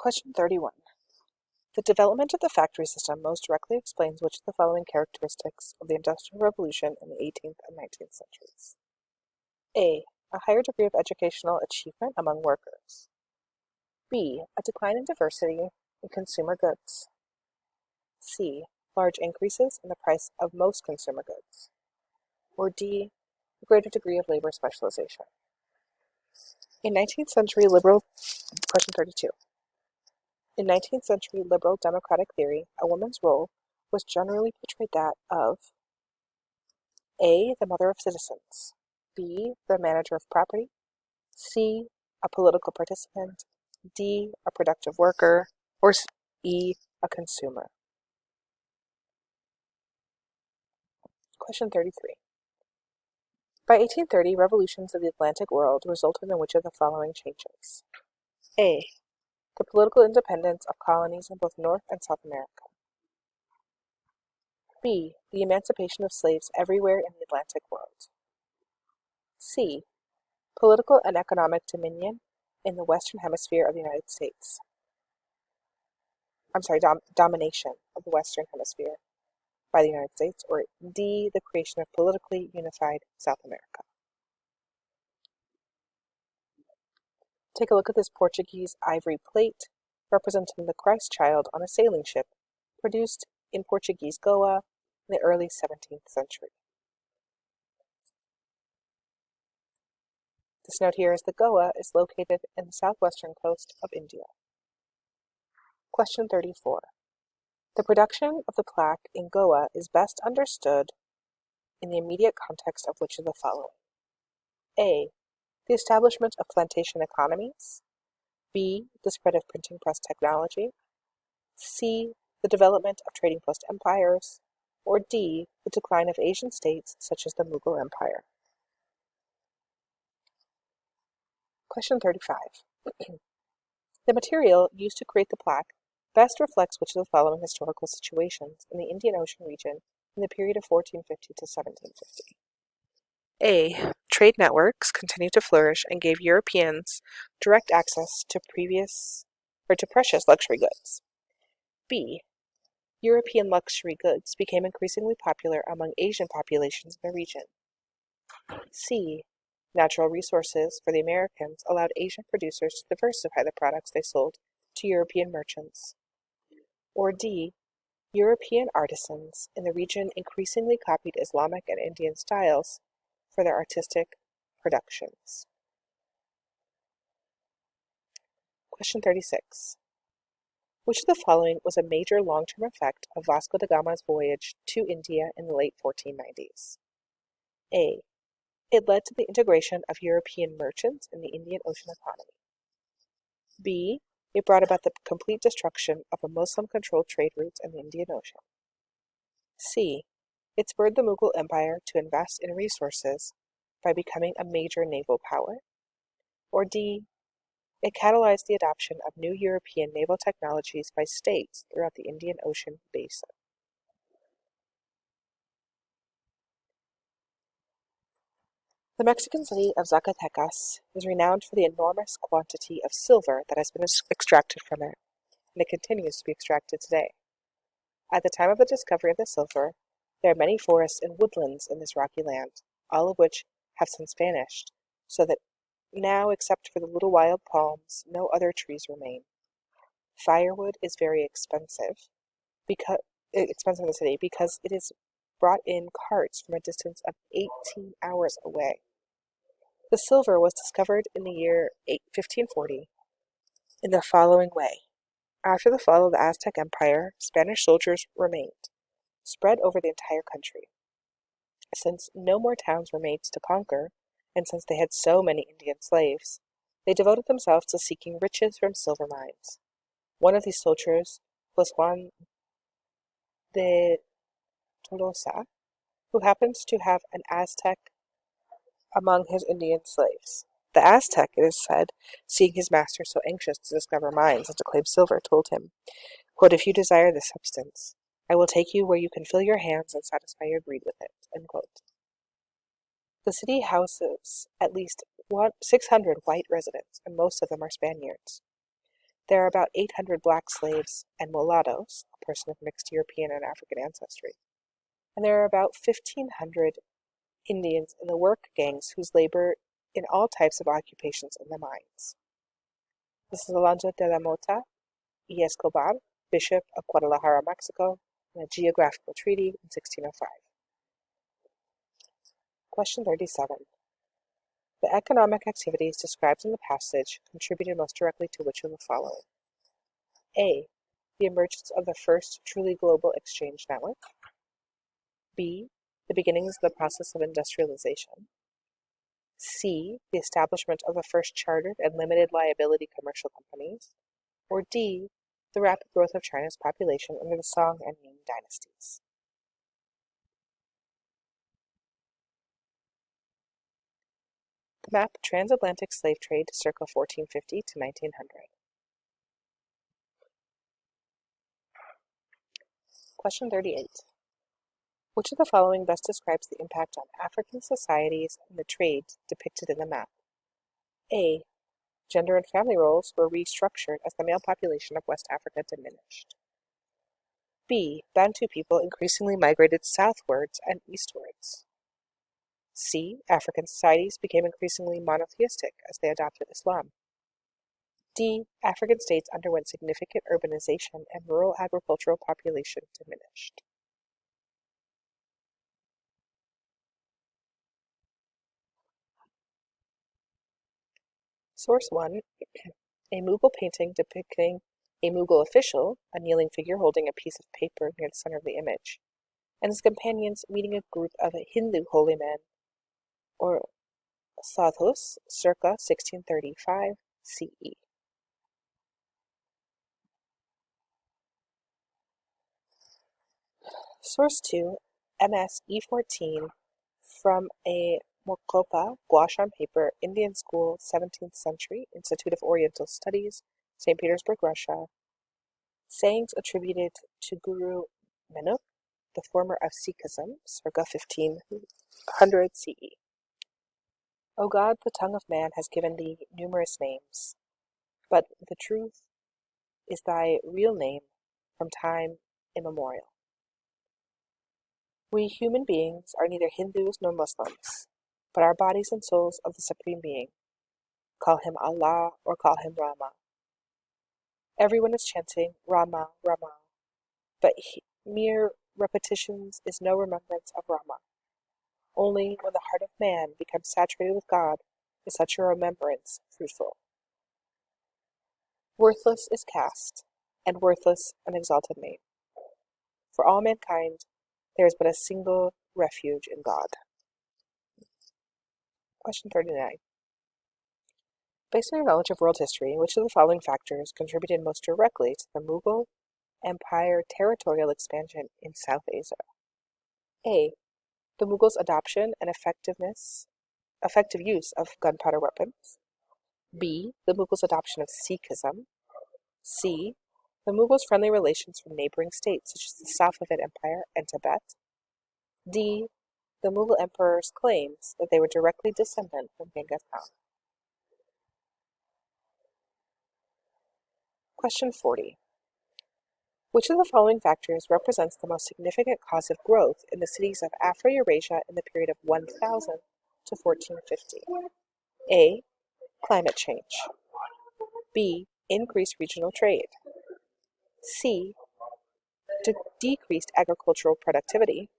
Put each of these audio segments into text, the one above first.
Question 31. The development of the factory system most directly explains which of the following characteristics of the Industrial Revolution in the 18th and 19th centuries. A. A higher degree of educational achievement among workers. B. A decline in diversity in consumer goods. C. Large increases in the price of most consumer goods. Or D. A greater degree of labor specialization. In 19th century liberal, question 32. In 19th century liberal democratic theory, a woman's role was generally portrayed that of A. The mother of citizens, B. The manager of property, C. A political participant, D. A productive worker, or E. A consumer. Question 33. By 1830, revolutions of the Atlantic world resulted in which of the following changes? A. The political independence of colonies in both North and South America. B. The emancipation of slaves everywhere in the Atlantic world. C. Political and economic dominion in the Western Hemisphere of the United States. Domination of the Western Hemisphere by the United States. Or D. The creation of politically unified South America. Take a look at this Portuguese ivory plate representing the Christ child on a sailing ship produced in Portuguese Goa in the early 17th century. This note here is that Goa is located in the southwestern coast of India. Question 34. The production of the plaque in Goa is best understood in the immediate context of which of the following? A. The establishment of plantation economies. B. The spread of printing press technology. C. The development of trading post empires. Or D. The decline of Asian states such as the Mughal Empire. Question 35. The material used to create the plaque best reflects which of the following historical situations in the Indian Ocean region in the period of 1450 to 1750. A. Trade networks continued to flourish and gave Europeans direct access to precious luxury goods. B. European luxury goods became increasingly popular among Asian populations in the region. C. Natural resources for the Americans allowed Asian producers to diversify the products they sold to European merchants. Or D. European artisans in the region increasingly copied Islamic and Indian styles for their artistic productions. Question 36. Which of the following was a major long-term effect of Vasco da Gama's voyage to India in the late 1490s? A. It led to the integration of European merchants in the Indian Ocean economy. B. It brought about the complete destruction of the Muslim-controlled trade routes in the Indian Ocean. C. It spurred the Mughal Empire to invest in resources by becoming a major naval power. Or D. It catalyzed the adoption of new European naval technologies by states throughout the Indian Ocean basin. The Mexican city of Zacatecas is renowned for the enormous quantity of silver that has been extracted from it, and it continues to be extracted today. At the time of the discovery of the silver, there are many forests and woodlands in this rocky land, all of which have since vanished, so that now, except for the little wild palms, no other trees remain. Firewood is very expensive in the city because it is brought in carts from a distance of 18 hours away. The silver was discovered in the year 1540 in the following way. After the fall of the Aztec Empire, Spanish soldiers remained, spread over the entire country. Since no more towns remained to conquer, and since they had so many Indian slaves, they devoted themselves to seeking riches from silver mines. One of these soldiers was Juan de Tolosa, who happened to have an Aztec among his Indian slaves. The Aztec, it is said, seeing his master so anxious to discover mines and to claim silver, told him, quote, "If you desire this substance, I will take you where you can fill your hands and satisfy your greed with it." End quote. The city houses at least 600 white residents, and most of them are Spaniards. There are about 800 black slaves and mulattoes, a person of mixed European and African ancestry, and there are about 1,500 Indians in the work gangs whose labor in all types of occupations in the mines. This is Alonso de la Mota y Escobar, Bishop of Guadalajara, Mexico, in a geographical treaty in 1605. Question 37. The economic activities described in the passage contributed most directly to which of the following? A. The emergence of the first truly global exchange network. B. The beginnings of the process of industrialization. C. The establishment of the first chartered and limited liability commercial companies. Or D. The rapid growth of China's population under the Song and Ming dynasties. The map Transatlantic Slave Trade circa 1450 to 1900. Question 38. Which of the following best describes the impact on African societies and the trade depicted in the map? A. Gender and family roles were restructured as the male population of West Africa diminished. B. Bantu people increasingly migrated southwards and eastwards. C. African societies became increasingly monotheistic as they adopted Islam. D. African states underwent significant urbanization and rural agricultural population diminished. Source 1. A Mughal painting depicting a Mughal official, a kneeling figure holding a piece of paper near the center of the image, and his companions meeting a group of Hindu holy men, or sadhus, circa 1635 CE. Source 2. MS E14 from a Mokopa gouache on paper, Indian School, 17th century, Institute of Oriental Studies, St. Petersburg, Russia. Sayings attributed to Guru Nanak, the former of Sikhism, circa 1500 CE. O God, the tongue of man has given thee numerous names, but the truth is thy real name from time immemorial. We human beings are neither Hindus nor Muslims, but are bodies and souls of the Supreme Being. Call him Allah or call him Rama. Everyone is chanting Rama, Rama, but mere repetitions is no remembrance of Rama. Only when the heart of man becomes saturated with God is such a remembrance fruitful. Worthless is caste, and worthless an exalted name. For all mankind, there is but a single refuge in God. Question 39. Based on your knowledge of world history, which of the following factors contributed most directly to the Mughal Empire territorial expansion in South Asia? A. The Mughals' adoption and effective use of gunpowder weapons. B. The Mughals' adoption of Sikhism. C. The Mughals' friendly relations from neighboring states such as the Safavid Empire and Tibet. D. The Mughal emperors' claims that they were directly descendant from Genghis Khan. Question 40. Which of the following factors represents the most significant cause of growth in the cities of Afro-Eurasia in the period of 1000 to 1450? A. Climate change. B. Increased regional trade. C. Decreased agricultural productivity.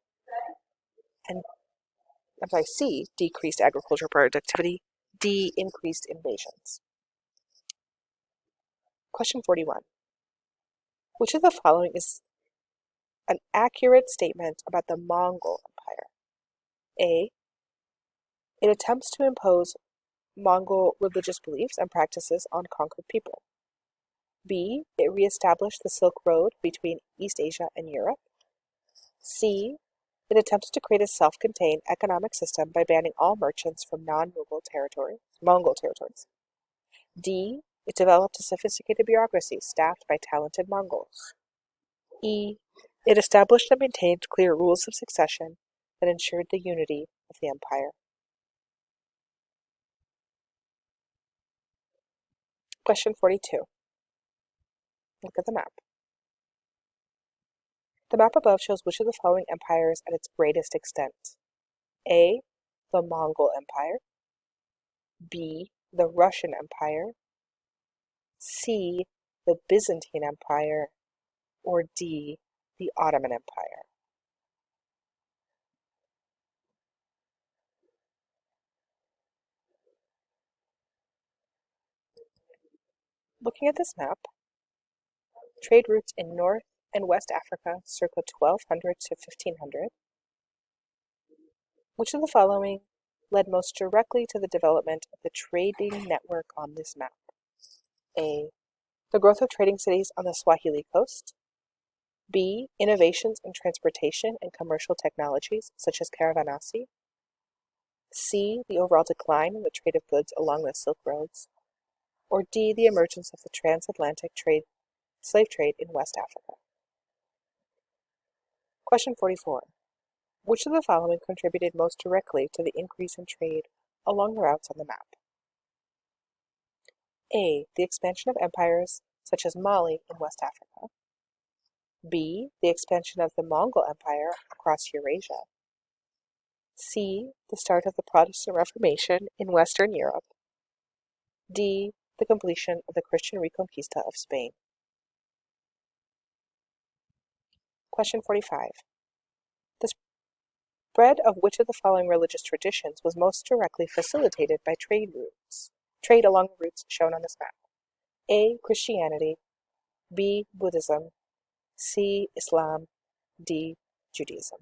C. Decreased agricultural productivity. D. Increased invasions. Question 41. Which of the following is an accurate statement about the Mongol Empire? A. It attempts to impose Mongol religious beliefs and practices on conquered people. B. It reestablished the Silk Road between East Asia and Europe. C. It attempted to create a self-contained economic system by banning all merchants from non-Mongol territories. D. It developed a sophisticated bureaucracy staffed by talented Mongols. E. It established and maintained clear rules of succession that ensured the unity of the empire. Question 42. Look at the map. The map above shows which of the following empires at its greatest extent. A. The Mongol Empire. B. The Russian Empire. C. The Byzantine Empire. Or D. The Ottoman Empire. Looking at this map, trade routes in North and West Africa circa 1200 to 1500. Which of the following led most directly to the development of the trading network on this map? A. The growth of trading cities on the Swahili coast. B. Innovations in transportation and commercial technologies, such as caravanserai. C. The overall decline in the trade of goods along the Silk Roads. Or D. The emergence of the transatlantic slave trade in West Africa. Question 44. Which of the following contributed most directly to the increase in trade along the routes on the map? A. The expansion of empires such as Mali in West Africa. B. The expansion of the Mongol Empire across Eurasia. C. The start of the Protestant Reformation in Western Europe. D. The completion of the Christian Reconquista of Spain. Question 45. The spread of which of the following religious traditions was most directly facilitated by trade along the routes shown on this map? A. Christianity. B. Buddhism. C. Islam. D. Judaism.